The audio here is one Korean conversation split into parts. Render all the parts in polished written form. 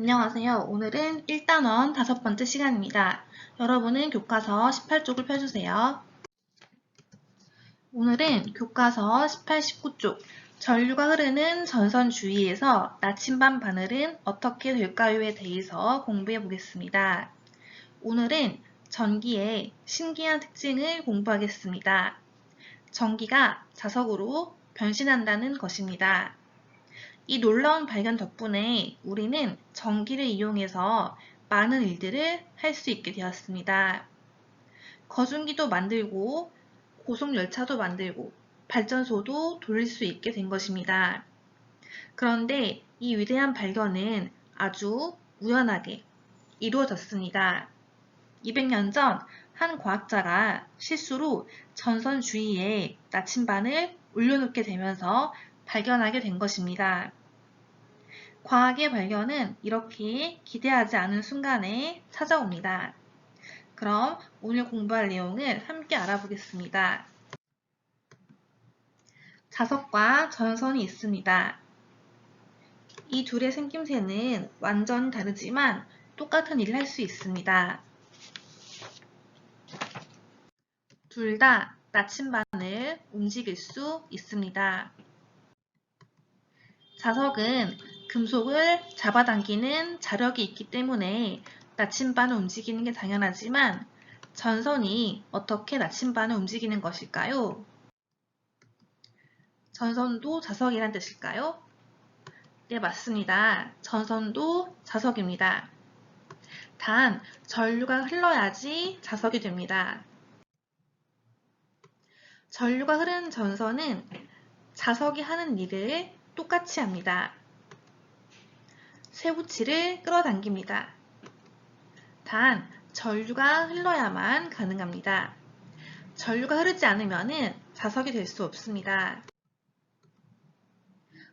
안녕하세요. 오늘은 1단원 5번째 시간입니다. 여러분은 교과서 18쪽을 펴주세요. 오늘은 교과서 18, 19쪽 전류가 흐르는 전선 주위에서 나침반 바늘은 어떻게 될까요에 대해서 공부해 보겠습니다. 오늘은 전기의 신기한 특징을 공부하겠습니다. 전기가 자석으로 변신한다는 것입니다. 이 놀라운 발견 덕분에 우리는 전기를 이용해서 많은 일들을 할 수 있게 되었습니다. 거중기도 만들고 고속열차도 만들고 발전소도 돌릴 수 있게 된 것입니다. 그런데 이 위대한 발견은 아주 우연하게 이루어졌습니다. 200년 전 한 과학자가 실수로 전선 주위에 나침반을 올려놓게 되면서 발견하게 된 것입니다. 과학의 발견은 이렇게 기대하지 않은 순간에 찾아옵니다. 그럼 오늘 공부할 내용을 함께 알아보겠습니다. 자석과 전선이 있습니다. 이 둘의 생김새는 완전히 다르지만 똑같은 일을 할 수 있습니다. 둘 다 나침반을 움직일 수 있습니다. 자석은 금속을 잡아당기는 자력이 있기 때문에 나침반을 움직이는 게 당연하지만 전선이 어떻게 나침반을 움직이는 것일까요? 전선도 자석이란 뜻일까요? 네, 맞습니다. 전선도 자석입니다. 단, 전류가 흘러야지 자석이 됩니다. 전류가 흐르는 전선은 자석이 하는 일을 똑같이 합니다. 쇠붙이를 끌어당깁니다. 단, 전류가 흘러야만 가능합니다. 전류가 흐르지 않으면 자석이 될 수 없습니다.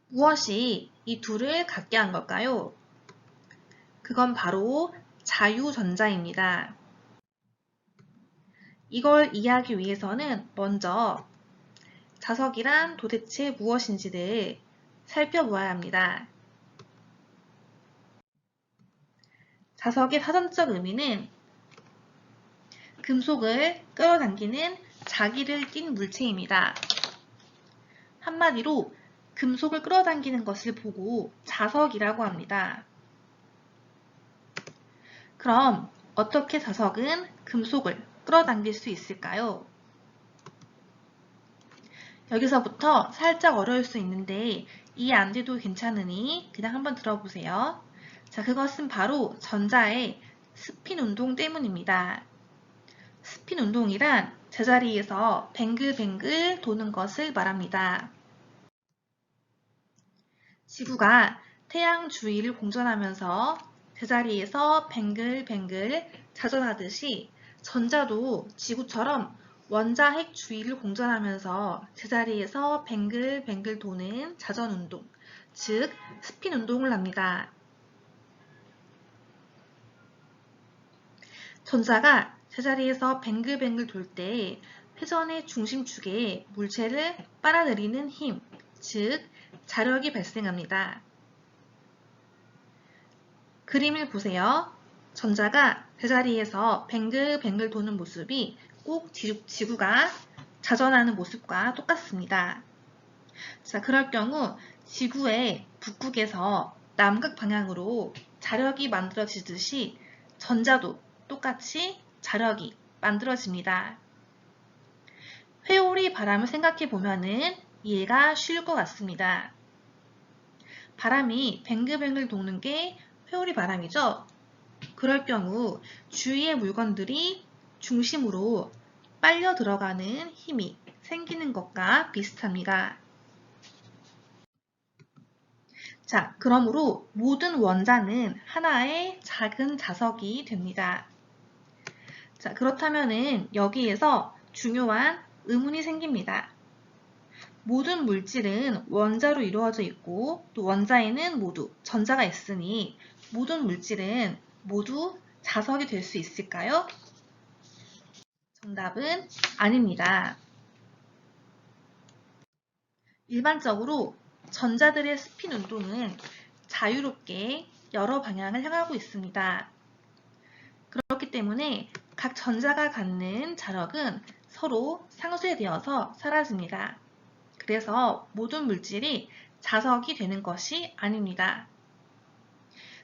무엇이 이 둘을 같게 한 걸까요? 그건 바로 자유전자입니다. 이걸 이해하기 위해서는 먼저 자석이란 도대체 무엇인지를 살펴보아야 합니다. 자석의 사전적 의미는 금속을 끌어당기는 자기를 띤 물체입니다. 한마디로 금속을 끌어당기는 것을 보고 자석이라고 합니다. 그럼 어떻게 자석은 금속을 끌어당길 수 있을까요? 여기서부터 살짝 어려울 수 있는데 이해 안 돼도 괜찮으니 그냥 한번 들어보세요. 자, 그것은 바로 전자의 스핀 운동 때문입니다. 스핀 운동이란 제자리에서 뱅글뱅글 도는 것을 말합니다. 지구가 태양 주위를 공전하면서 제자리에서 뱅글뱅글 자전하듯이 전자도 지구처럼 원자핵 주위를 공전하면서 제자리에서 뱅글뱅글 도는 자전운동, 즉 스핀 운동을 합니다. 전자가 제자리에서 뱅글뱅글 돌 때 회전의 중심축에 물체를 빨아들이는 힘, 즉 자력이 발생합니다. 그림을 보세요. 전자가 제자리에서 뱅글뱅글 도는 모습이 꼭 지구가 자전하는 모습과 똑같습니다. 자, 그럴 경우 지구의 북극에서 남극 방향으로 자력이 만들어지듯이 전자도 똑같이 자력이 만들어집니다. 회오리 바람을 생각해 보면은 이해가 쉬울 것 같습니다. 바람이 뱅글뱅글 도는 게 회오리 바람이죠? 그럴 경우 주위의 물건들이 중심으로 빨려 들어가는 힘이 생기는 것과 비슷합니다. 자, 그러므로 모든 원자는 하나의 작은 자석이 됩니다. 자, 그렇다면은 여기에서 중요한 의문이 생깁니다. 모든 물질은 원자로 이루어져 있고 또 원자에는 모두 전자가 있으니 모든 물질은 모두 자석이 될 수 있을까요? 정답은 아닙니다. 일반적으로 전자들의 스핀 운동은 자유롭게 여러 방향을 향하고 있습니다. 그렇기 때문에 각 전자가 갖는 자력은 서로 상쇄되어서 사라집니다. 그래서 모든 물질이 자석이 되는 것이 아닙니다.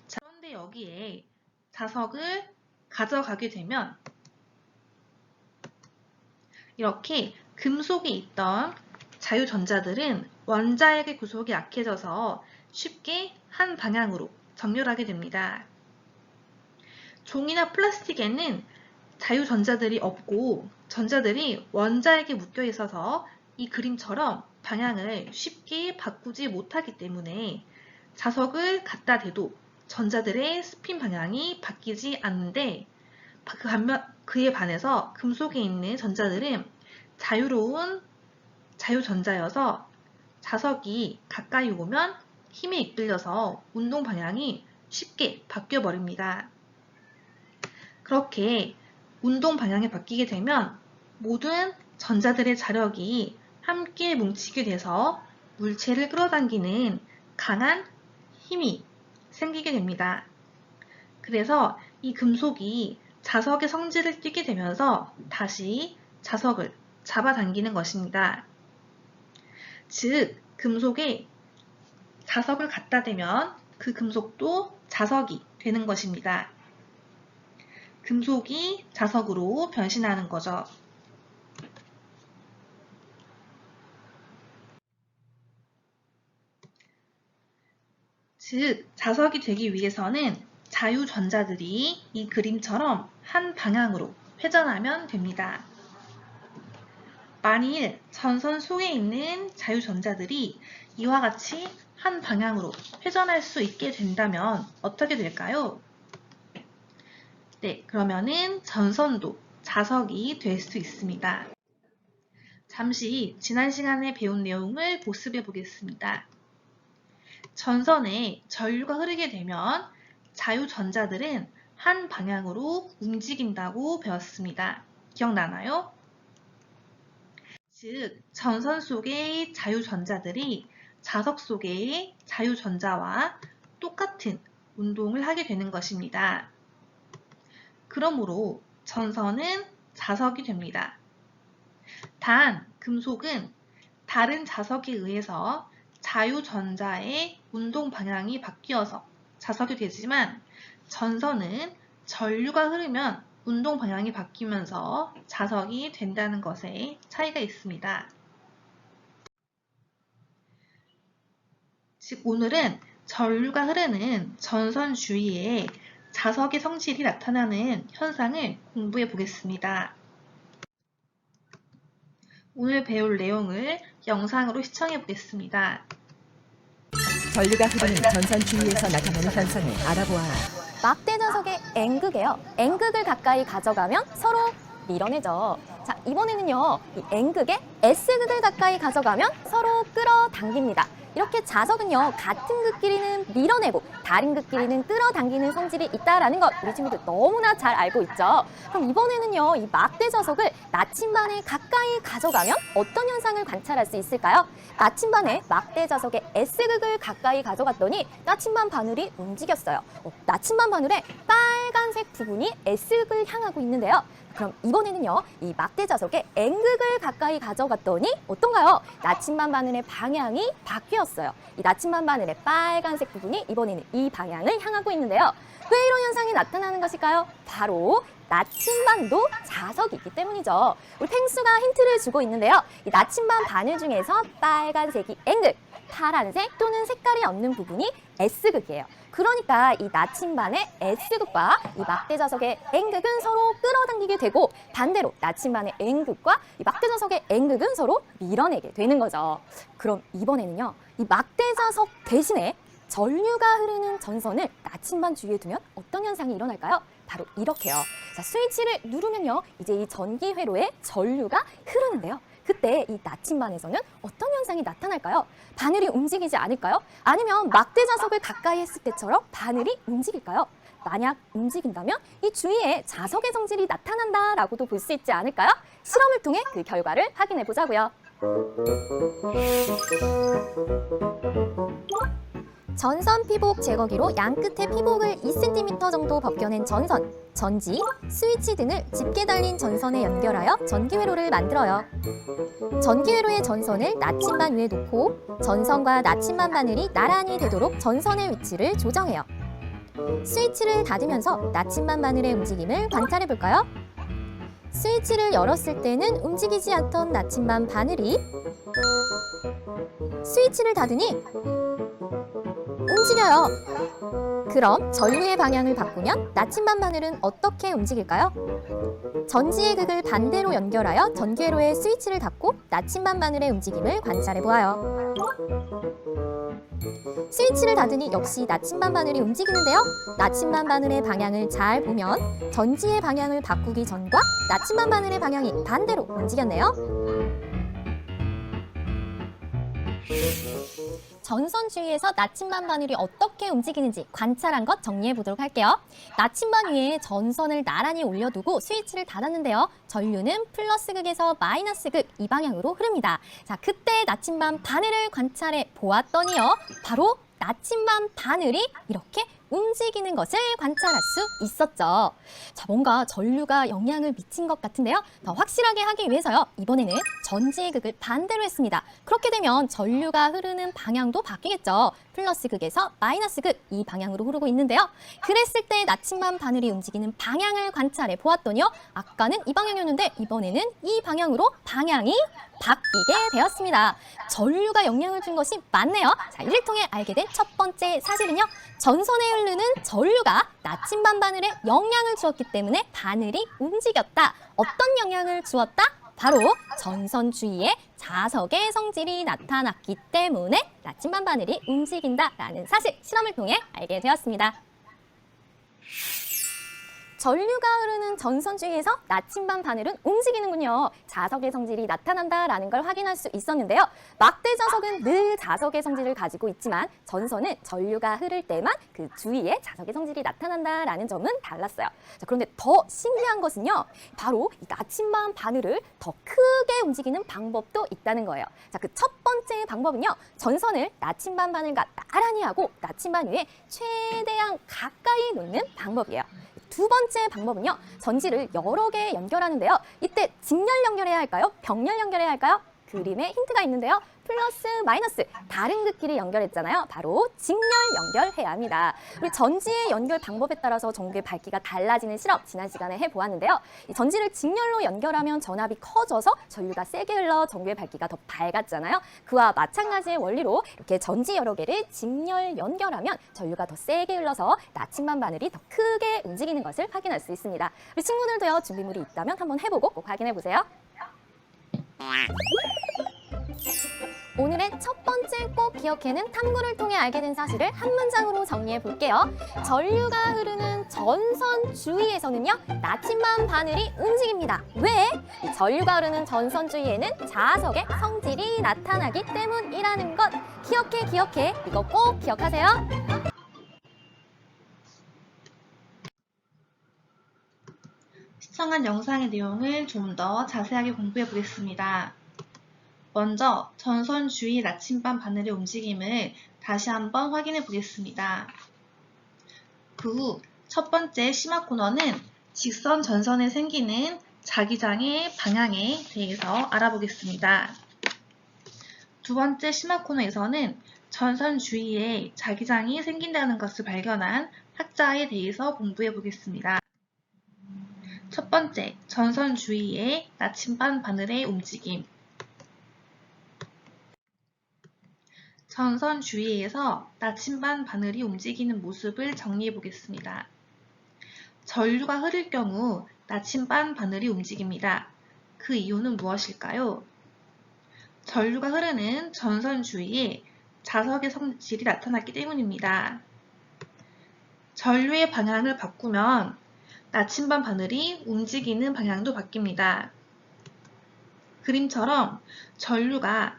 자, 그런데 여기에 자석을 가져가게 되면 이렇게 금속에 있던 자유전자들은 원자핵의 구속이 약해져서 쉽게 한 방향으로 정렬하게 됩니다. 종이나 플라스틱에는 자유전자들이 없고 전자들이 원자핵에 묶여 있어서 이 그림처럼 방향을 쉽게 바꾸지 못하기 때문에 자석을 갖다 대도 전자들의 스핀 방향이 바뀌지 않는데 그에 반해서 금속에 있는 전자들은 자유로운 자유전자여서 자석이 가까이 오면 힘에 이끌려서 운동 방향이 쉽게 바뀌어 버립니다. 그렇게 운동 방향이 바뀌게 되면 모든 전자들의 자력이 함께 뭉치게 돼서 물체를 끌어당기는 강한 힘이 생기게 됩니다. 그래서 이 금속이 자석의 성질을 띠게 되면서 다시 자석을 잡아당기는 것입니다. 즉, 금속에 자석을 갖다 대면 그 금속도 자석이 되는 것입니다. 금속이 자석으로 변신하는 거죠. 즉, 자석이 되기 위해서는 자유전자들이 이 그림처럼 한 방향으로 회전하면 됩니다. 만일 전선 속에 있는 자유전자들이 이와 같이 한 방향으로 회전할 수 있게 된다면 어떻게 될까요? 네, 그러면은 전선도 자석이 될 수 있습니다. 잠시 지난 시간에 배운 내용을 복습해 보겠습니다. 전선에 전류가 흐르게 되면 자유전자들은 한 방향으로 움직인다고 배웠습니다. 기억나나요? 즉, 전선 속의 자유전자들이 자석 속의 자유전자와 똑같은 운동을 하게 되는 것입니다. 그러므로 전선은 자석이 됩니다. 단, 금속은 다른 자석에 의해서 자유전자의 운동 방향이 바뀌어서 자석이 되지만 전선은 전류가 흐르면 운동 방향이 바뀌면서 자석이 된다는 것에 차이가 있습니다. 즉, 오늘은 전류가 흐르는 전선 주위에 자석의 성질이 나타나는 현상을 공부해 보겠습니다. 오늘 배울 내용을 영상으로 시청해 보겠습니다. 전류가 흐르는 전선 주위에서 나타나는 현상을 알아보아라. 막대 자석의 N극이에요. N극을 가까이 가져가면 서로 밀어내죠. 자, 이번에는요, 이 N극에 S극을 가까이 가져가면 서로 끌어당깁니다. 이렇게 자석은요, 같은 극끼리는 밀어내고 다른 극끼리는 끌어당기는 성질이 있다라는 것 우리 친구들 너무나 잘 알고 있죠. 그럼 이번에는요, 이 막대 자석을 나침반에 가까이 가져가면 어떤 현상을 관찰할 수 있을까요? 나침반에 막대 자석의 S극을 가까이 가져갔더니 나침반 바늘이 움직였어요. 나침반 바늘의 빨간색 부분이 S극을 향하고 있는데요. 그럼 이번에는요, 이 막대 자석의 N극을 가까이 가져갔더니 어떤가요? 나침반 바늘의 방향이 바뀌었어요. 이 나침반 바늘의 빨간색 부분이 이번에는 이 방향을 향하고 있는데요. 왜 이런 현상이 나타나는 것일까요? 바로 나침반도 자석이 있기 때문이죠. 우리 펭수가 힌트를 주고 있는데요. 이 나침반 바늘 중에서 빨간색이 N극, 파란색 또는 색깔이 없는 부분이 S극이에요. 그러니까 이 나침반의 S극과 이 막대 자석의 N극은 서로 끌어당기게 되고 반대로 나침반의 N극과 이 막대 자석의 N극은 서로 밀어내게 되는 거죠. 그럼 이번에는요, 이 막대 자석 대신에 전류가 흐르는 전선을 나침반 주위에 두면 어떤 현상이 일어날까요? 바로 이렇게요. 자, 스위치를 누르면요, 이제 이 전기 회로에 전류가 흐르는데요. 그때 이 나침반에서는 어떤 현상이 나타날까요? 바늘이 움직이지 않을까요? 아니면 막대 자석을 가까이 했을 때처럼 바늘이 움직일까요? 만약 움직인다면 이 주위에 자석의 성질이 나타난다라고도 볼 수 있지 않을까요? 실험을 통해 그 결과를 확인해 보자고요. 전선 피복 제거기로 양 끝에 피복을 2cm 정도 벗겨낸 전선, 전지, 스위치 등을 짙게 달린 전선에 연결하여 전기회로를 만들어요. 전기회로의 전선을 나침반 위에 놓고 전선과 나침반 바늘이 나란히 되도록 전선의 위치를 조정해요. 스위치를 닫으면서 나침반 바늘의 움직임을 관찰해 볼까요? 스위치를 열었을 때는 움직이지 않던 나침반 바늘이 스위치를 닫으니 움직여요. 그럼 전류의 방향을 바꾸면 나침반 바늘은 어떻게 움직일까요? 전지의 극을 반대로 연결하여 전기회로의 스위치를 닫고 나침반 바늘의 움직임을 관찰해 보아요. 스위치를 닫으니 역시 나침반 바늘이 움직이는데요. 나침반 바늘의 방향을 잘 보면 전지의 방향을 바꾸기 전과 나침반 바늘의 방향이 반대로 움직였네요. 전선 주위에서 나침반 바늘이 어떻게 움직이는지 관찰한 것 정리해 보도록 할게요. 나침반 위에 전선을 나란히 올려두고 스위치를 닫았는데요. 전류는 플러스 극에서 마이너스 극 이 방향으로 흐릅니다. 자, 그때 나침반 바늘을 관찰해 보았더니요. 바로 나침반 바늘이 이렇게 움직이는 것을 관찰할 수 있었죠. 자, 뭔가 전류가 영향을 미친 것 같은데요. 더 확실하게 하기 위해서요. 이번에는 전지의 극을 반대로 했습니다. 그렇게 되면 전류가 흐르는 방향도 바뀌겠죠. 플러스 극에서 마이너스 극 이 방향으로 흐르고 있는데요. 그랬을 때 나침반 바늘이 움직이는 방향을 관찰해 보았더니요. 아까는 이 방향이었는데 이번에는 이 방향으로 방향이 바뀌게 되었습니다. 전류가 영향을 준 것이 맞네요. 자, 이를 통해 알게 된 첫 번째 사실은요. 전선에 흐르는 전류가 나침반 바늘에 영향을 주었기 때문에 바늘이 움직였다. 어떤 영향을 주었다? 바로 전선 주위에 자석의 성질이 나타났기 때문에 나침반 바늘이 움직인다라는 사실, 실험을 통해 알게 되었습니다. 전류가 흐르는 전선 주위에서 나침반 바늘은 움직이는군요. 자석의 성질이 나타난다라는 걸 확인할 수 있었는데요. 막대 자석은 늘 자석의 성질을 가지고 있지만 전선은 전류가 흐를 때만 그 주위에 자석의 성질이 나타난다라는 점은 달랐어요. 자, 그런데 더 신기한 것은요. 바로 이 나침반 바늘을 더 크게 움직이는 방법도 있다는 거예요. 자, 그 첫 번째 방법은요. 전선을 나침반 바늘과 나란히 하고 나침반 위에 최대한 가까이 놓는 방법이에요. 두 번째 방법은요. 전지를 여러 개 연결하는데요. 이때 직렬 연결해야 할까요? 병렬 연결해야 할까요? 그림에 힌트가 있는데요. 플러스, 마이너스 다른 극끼리 연결했잖아요. 바로 직렬 연결해야 합니다. 우리 전지의 연결 방법에 따라서 전구의 밝기가 달라지는 실험 지난 시간에 해보았는데요. 이 전지를 직렬로 연결하면 전압이 커져서 전류가 세게 흘러 전구의 밝기가 더 밝았잖아요. 그와 마찬가지의 원리로 이렇게 전지 여러 개를 직렬 연결하면 전류가 더 세게 흘러서 나침반 바늘이 더 크게 움직이는 것을 확인할 수 있습니다. 우리 친구들도요. 준비물이 있다면 한번 해보고 꼭 확인해 보세요. 오늘의 첫 번째 꼭 기억해는 탐구를 통해 알게 된 사실을 한 문장으로 정리해 볼게요. 전류가 흐르는 전선 주위에서는요, 나침반 바늘이 움직입니다. 왜? 이 전류가 흐르는 전선 주위에는 자석의 성질이 나타나기 때문이라는 것. 기억해. 이거 꼭 기억하세요. 시청한 영상의 내용을 좀 더 자세하게 공부해 보겠습니다. 먼저 전선 주위 나침반 바늘의 움직임을 다시 한번 확인해 보겠습니다. 그 후 첫 번째 심화 코너는 직선 전선에 생기는 자기장의 방향에 대해서 알아보겠습니다. 두 번째 심화 코너에서는 전선 주위에 자기장이 생긴다는 것을 발견한 학자에 대해서 공부해 보겠습니다. 첫 번째, 전선 주위의 나침반 바늘의 움직임. 전선 주위에서 나침반 바늘이 움직이는 모습을 정리해 보겠습니다. 전류가 흐를 경우 나침반 바늘이 움직입니다. 그 이유는 무엇일까요? 전류가 흐르는 전선 주위에 자석의 성질이 나타났기 때문입니다. 전류의 방향을 바꾸면 나침반 바늘이 움직이는 방향도 바뀝니다. 그림처럼 전류가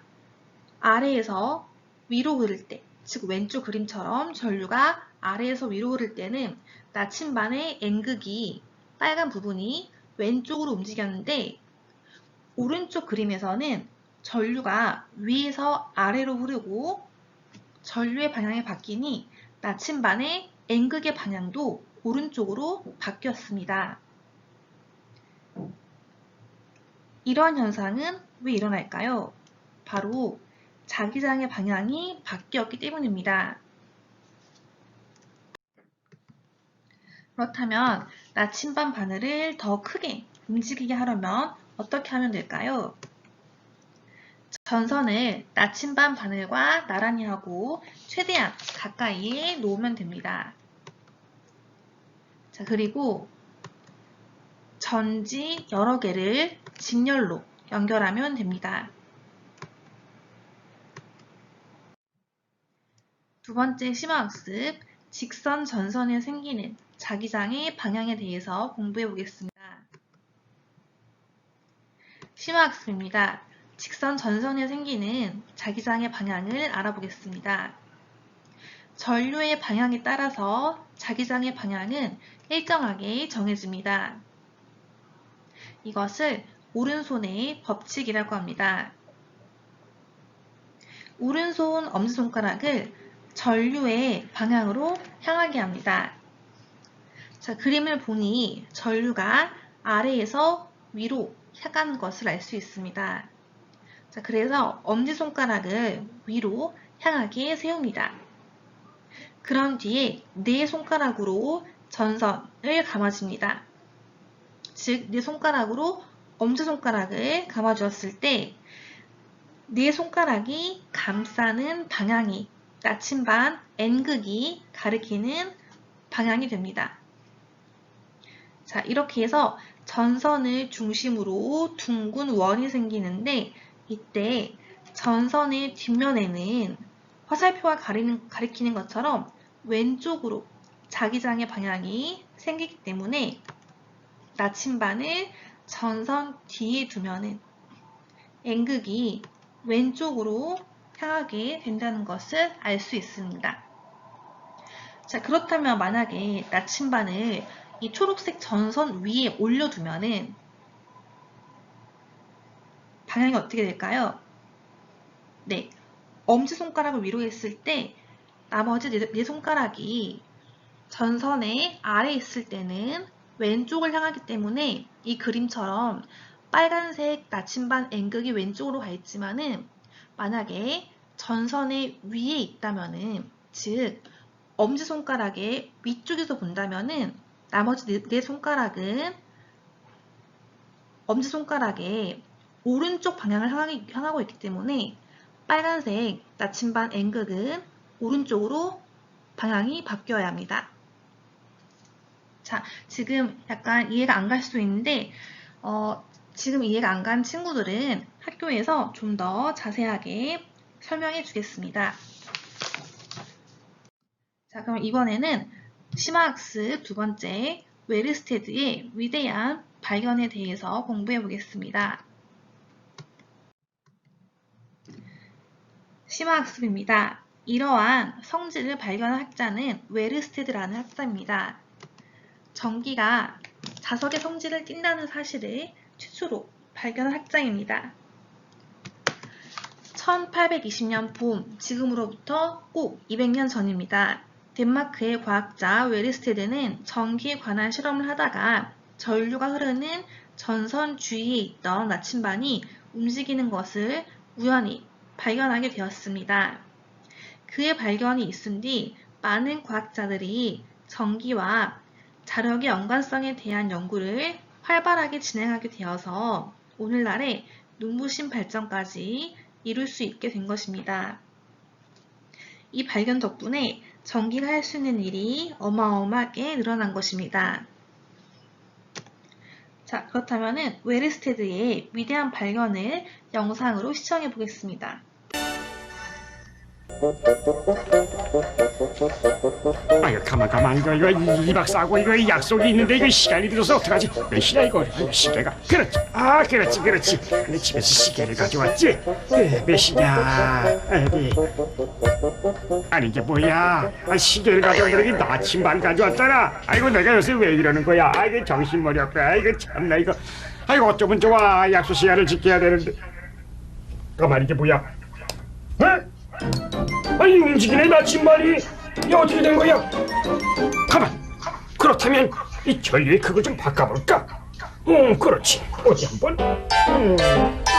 아래에서 위로 흐를 때, 즉 왼쪽 그림처럼 전류가 아래에서 위로 흐를 때는 나침반의 N극이 빨간 부분이 왼쪽으로 움직였는데 오른쪽 그림에서는 전류가 위에서 아래로 흐르고 전류의 방향이 바뀌니 나침반의 N극의 방향도 오른쪽으로 바뀌었습니다. 이러한 현상은 왜 일어날까요? 바로 자기장의 방향이 바뀌었기 때문입니다. 그렇다면 나침반 바늘을 더 크게 움직이게 하려면 어떻게 하면 될까요? 전선을 나침반 바늘과 나란히 하고 최대한 가까이에 놓으면 됩니다. 자, 그리고 전지 여러 개를 직렬로 연결하면 됩니다. 두 번째 심화학습, 직선 전선에 생기는 자기장의 방향에 대해서 공부해 보겠습니다. 심화학습입니다. 직선 전선에 생기는 자기장의 방향을 알아보겠습니다. 전류의 방향에 따라서 자기장의 방향은 일정하게 정해집니다. 이것을 오른손의 법칙이라고 합니다. 오른손 엄지손가락을 전류의 방향으로 향하게 합니다. 자, 그림을 보니 전류가 아래에서 위로 향하는 것을 알 수 있습니다. 자, 그래서 엄지손가락을 위로 향하게 세웁니다. 그런 뒤에 네 손가락으로 전선을 감아줍니다. 즉, 네 손가락으로 엄지손가락을 감아주었을 때 네 손가락이 감싸는 방향이 나침반 N극이 가리키는 방향이 됩니다. 자, 이렇게 해서 전선을 중심으로 둥근 원이 생기는데 이때 전선의 뒷면에는 화살표가 가리키는 것처럼 왼쪽으로 자기장의 방향이 생기기 때문에 나침반을 전선 뒤에 두면은 N극이 왼쪽으로 향하게 된다는 것을 알 수 있습니다. 자, 그렇다면 만약에 나침반을 이 초록색 전선 위에 올려두면은 방향이 어떻게 될까요? 네, 엄지손가락을 위로 했을 때 나머지 네 손가락이 전선의 아래에 있을 때는 왼쪽을 향하기 때문에 이 그림처럼 빨간색 나침반 N극이 왼쪽으로 가 있지만은 만약에 전선의 위에 있다면은 즉 엄지손가락의 위쪽에서 본다면은 나머지 네 손가락은 엄지손가락의 오른쪽 방향을 향하고 있기 때문에 빨간색 나침반 N극은 오른쪽으로 방향이 바뀌어야 합니다. 자, 지금 약간 이해가 안 갈 수도 있는데 지금 이해가 안 간 친구들은 학교에서 좀 더 자세하게 설명해 주겠습니다. 자, 그럼 이번에는 심화학습 두 번째 웨르스테드의 위대한 발견에 대해서 공부해 보겠습니다. 심화학습입니다. 이러한 성질을 발견한 학자는 웨르스테드라는 학자입니다. 전기가 자석의 성질을 띈다는 사실을 최초로 발견한 학자입니다. 1820년 봄, 지금으로부터 꼭 200년 전입니다. 덴마크의 과학자 웨르스테드는 전기에 관한 실험을 하다가 전류가 흐르는 전선 주위에 있던 나침반이 움직이는 것을 우연히 발견하게 되었습니다. 그의 발견이 있은 뒤 많은 과학자들이 전기와 자력의 연관성에 대한 연구를 활발하게 진행하게 되어서 오늘날의 눈부신 발전까지 이룰 수 있게 된 것입니다. 이 발견 덕분에 전기가 할 수 있는 일이 어마어마하게 늘어난 것입니다. 자, 그렇다면 웨르스테드의 위대한 발견을 영상으로 시청해 보겠습니다. 아유 가만 이거 이박 싸고 이거 약속이 있는데 이거 시간이 들어서 어떡하지? 몇 시야 이거? 시계가 그렇지 근데 집에서 시계를 가져왔지? 몇 시냐? 아니 이게 뭐야? 시계를 가져오더니 나침반 가져왔잖아. 아이고 내가 요새 왜 이러는 거야? 이거 정신머리 없고 이거 참나 이거 아이고 어쩌면 좋아. 약속 시간을 지켜야 되는데 가만 이게 뭐야? 아니 움직이네 나침반이. 이게 어떻게 된 거야? 가만. 그렇다면 이 전류의 극을 좀 바꿔볼까? 그렇지. 어디 한번.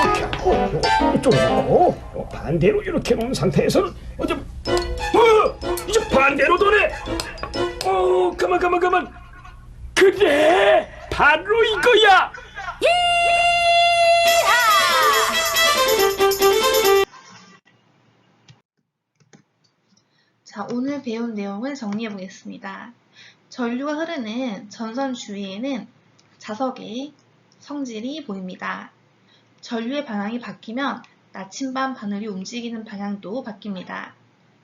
이렇게 하고 이쪽으로 놓고 반대로 이렇게 놓은 상태에서는 이제 반대로 도네. 가만. 그래, 바로 이거야. 자, 오늘 배운 내용을 정리해 보겠습니다. 전류가 흐르는 전선 주위에는 자석의 성질이 보입니다. 전류의 방향이 바뀌면 나침반 바늘이 움직이는 방향도 바뀝니다.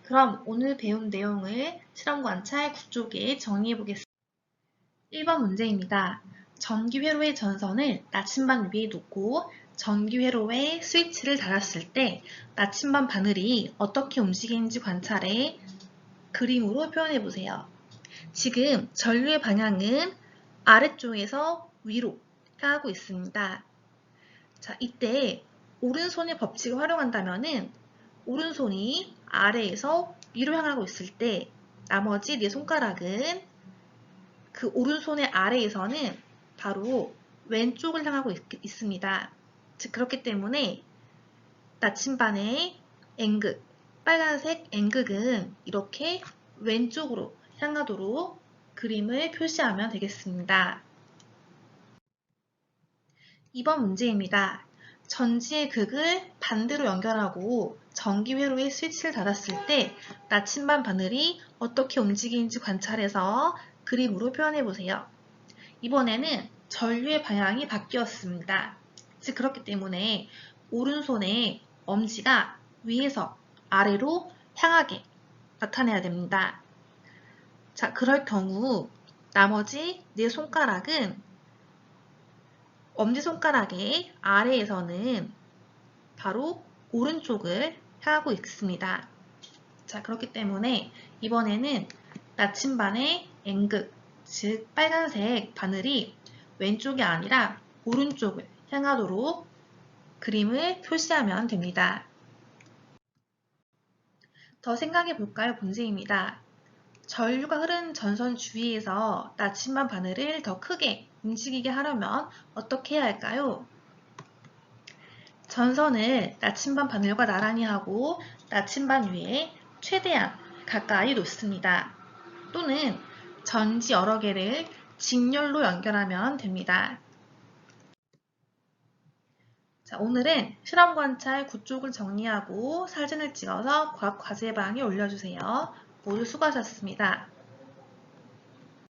그럼 오늘 배운 내용을 실험 관찰 9쪽에 정리해 보겠습니다. 1번 문제입니다. 전기 회로의 전선을 나침반 위에 놓고 전기 회로에 스위치를 닫았을 때 나침반 바늘이 어떻게 움직이는지 관찰해 그림으로 표현해 보세요. 지금 전류의 방향은 아래쪽에서 위로 향하고 있습니다. 자, 이때 오른손의 법칙을 활용한다면은 오른손이 아래에서 위로 향하고 있을 때 나머지 네 손가락은 그 오른손의 아래에서는 바로 왼쪽을 향하고 있습니다. 즉 그렇기 때문에 나침반의 N극, 빨간색 N극은 이렇게 왼쪽으로 향하도록 그림을 표시하면 되겠습니다. 2번 문제입니다. 전지의 극을 반대로 연결하고 전기 회로에 스위치를 닫았을 때 나침반 바늘이 어떻게 움직이는지 관찰해서 그림으로 표현해 보세요. 이번에는 전류의 방향이 바뀌었습니다. 즉 그렇기 때문에 오른손의 엄지가 위에서 아래로 향하게 나타내야 됩니다. 자, 그럴 경우 나머지 네 손가락은 엄지손가락의 아래에서는 바로 오른쪽을 향하고 있습니다. 자, 그렇기 때문에 이번에는 나침반의 N극, 즉 빨간색 바늘이 왼쪽이 아니라 오른쪽을 향하도록 그림을 표시하면 됩니다. 더 생각해 볼까요? 문제입니다. 전류가 흐르는 전선 주위에서 나침반 바늘을 더 크게 움직이게 하려면 어떻게 해야 할까요? 전선을 나침반 바늘과 나란히 하고 나침반 위에 최대한 가까이 놓습니다. 또는 전지 여러 개를 직렬로 연결하면 됩니다. 자, 오늘은 실험 관찰 9쪽을 정리하고 사진을 찍어서 과학 과제방에 올려주세요. 모두 수고하셨습니다.